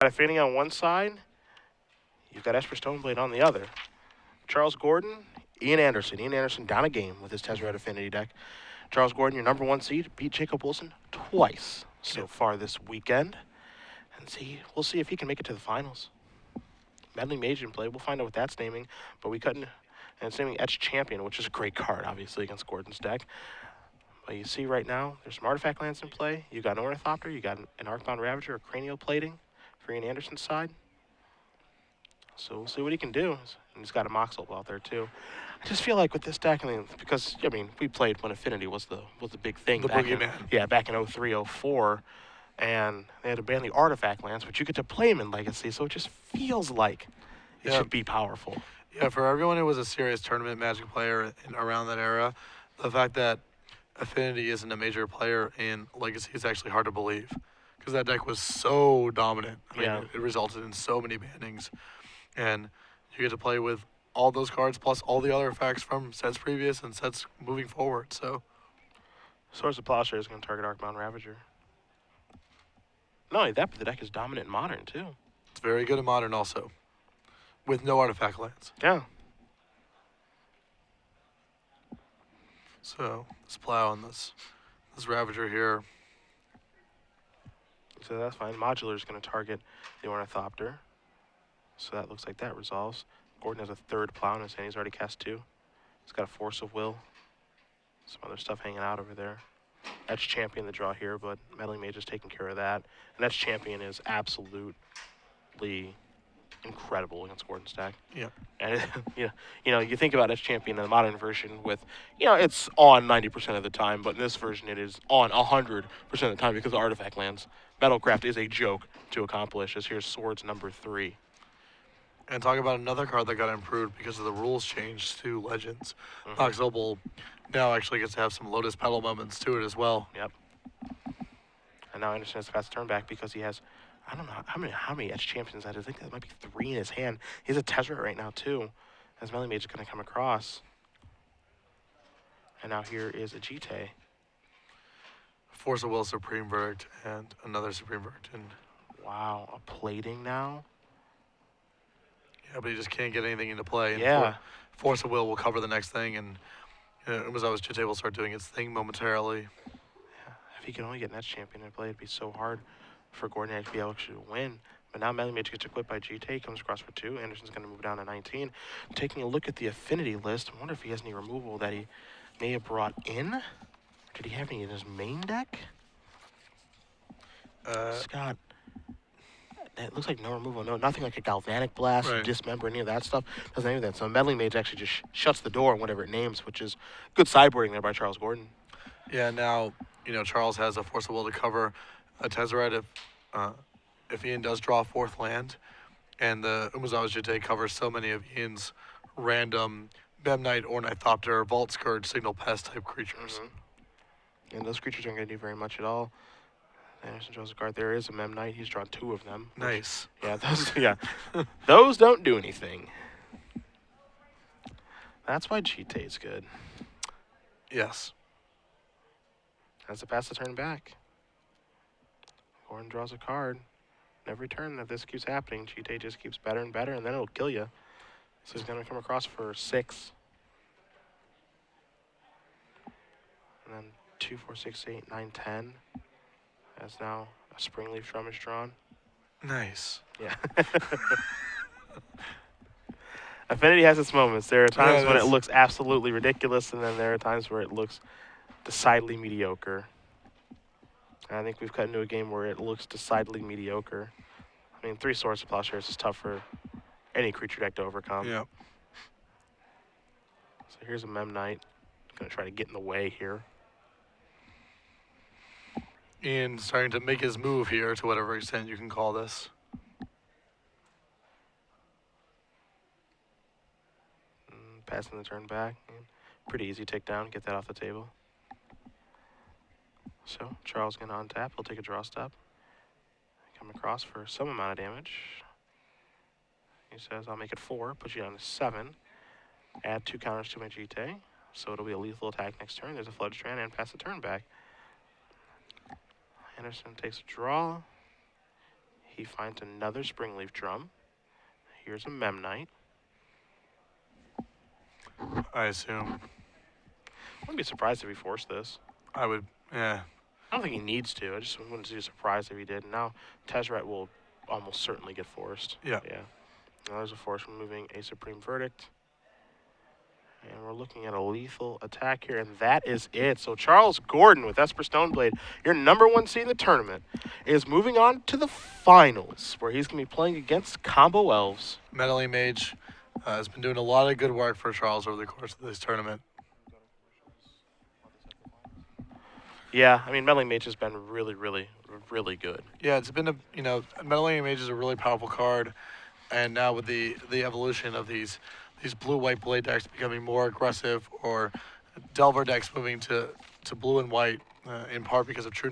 Affinity on one side. You've got Esper Stoneblade on the other. Charles Gordon, Ian Anderson. Ian Anderson down a game with his Tezzeret Affinity deck. Charles Gordon, your number 1 seed, beat Jacob Wilson twice so far this weekend. And we'll see if he can make it to the finals. Meddling Mage in play. We'll find out what that's naming. But we couldn't. And it's naming Etched Champion, which is a great card, obviously, against Gordon's deck. But you see right now, there's some artifact lands in play. You got an Ornithopter, you got an Arcbound Ravager, a Cranial Plating for Ian Anderson's side. So we'll see what he can do. And he's got a Moxel out there too. I just feel like with this deck, because we played when Affinity was the big thing. The boogeyman. Yeah, back in 03, 04, and they had to ban the artifact lands, but you get to play them in Legacy, so it just feels like it should be powerful. Yeah, for everyone who was a serious tournament Magic player around that era, the fact that Affinity isn't a major player in Legacy is actually hard to believe, because that deck was so dominant. It resulted in so many bannings, and you get to play with all those cards plus all the other effects from sets previous and sets moving forward. So, Source of Plowshare is going to target Arcbound Ravager. Not only that, but the deck is dominant in Modern too. It's very good in Modern also, with no artifact lands. Yeah. So let's plow on this Ravager here. So that's fine. Modular is going to target the Ornithopter. So that looks like that resolves. Gordon has a 3rd plow in his hand. He's already cast 2. He's got a Force of Will. Some other stuff hanging out over there. Etched Champion the draw here, but Meddling Mage is taking care of that. And Etched Champion is absolutely incredible against Gordon's deck. Yeah. And you think about Etched Champion in the Modern version with, it's on 90% of the time, but in this version it is on 100% of the time because of artifact lands. Battlecraft is a joke to accomplish, as here's Swords number 3. And talk about another card that got improved because of the rules changed to Legends. Nox Opal now actually gets to have some Lotus Petal moments to it as well. Yep. And now Anderson has to pass the turn back because he has, I don't know how many Etched Champions that is. I think that might be 3 in his hand. He has a Tezzeret right now too, as Meddling Mage is going to come across. And now here is a Jite. Force of Will, Supreme Verdict, and another Supreme Verdict. And wow, a plating now? Yeah, but he just can't get anything into play. And yeah. Force of Will cover the next thing, and Umezawa's Jite will start doing its thing momentarily. Yeah, if he can only get an Etched Champion in play, it'd be so hard for Gordon to be able to win. But now Meddling Mage gets equipped by Jite, comes across for 2. Anderson's going to move down to 19. Taking a look at the Affinity list, I wonder if he has any removal that he may have brought in. Did he have any in his main deck? Scott. It looks like no removal, nothing like a Galvanic Blast, Dismember, any of that stuff. Doesn't any of that. So Meddling Mage actually just shuts the door on whatever it names, which is good sideboarding there by Charles Gordon. Yeah, now, Charles has a Force of Will to cover a Tezzeret if Ian does draw a 4th land, and the Umezawa's Jite covers so many of Ian's random Memnite, Ornithopter, Vault Scourge, Signal Pest type creatures. And those creatures aren't going to do very much at all. Anderson draws a card. There is a Memnite. He's drawn 2 of them. Nice. Those don't do anything. That's why Jite's good. Yes. Has to pass the turn back. Gordon draws a card. And every turn that this keeps happening, Jite just keeps better and better, and then it'll kill you. So he's going to come across for 6. And then 2, 4, 6, 8, 9, 10. As now a Springleaf Drum is drawn. Nice. Yeah. Affinity has its moments. There are times when it looks absolutely ridiculous, and then there are times where it looks decidedly mediocre. And I think we've cut into a game where it looks decidedly mediocre. 3 Swords of Plowshares is tough for any creature deck to overcome. Yeah. So here's a Memnite. Going to try to get in the way here. Ian starting to make his move here to whatever extent you can call this. Passing the turn back. Pretty easy takedown. Get that off the table. So Charles going to untap. He'll take a draw step. Come across for some amount of damage. He says, I'll make it 4. Put you down to 7. Add 2 counters to my Jite. So it'll be a lethal attack next turn. There's a Flood Strand and pass the turn back. Anderson takes a draw. He finds another Springleaf Drum. Here's a Memnite. I assume. I wouldn't be surprised if he forced this. I would, yeah. I don't think he needs to. I just wouldn't be surprised if he did. Now, Tezzeret will almost certainly get forced. Yeah. Yeah. Now there's a force removing a Supreme Verdict. And we're looking at a lethal attack here, and that is it. So Charles Gordon with Esper Stoneblade, your #1 seed in the tournament, is moving on to the finals, where he's going to be playing against Combo Elves. Meddling Mage has been doing a lot of good work for Charles over the course of this tournament. Yeah, I mean, Meddling Mage has been really, really, really good. Yeah, it's been Meddling Mage is a really powerful card, and now with the evolution of these blue-white blade decks becoming more aggressive, or Delver decks moving to blue and white, in part because of True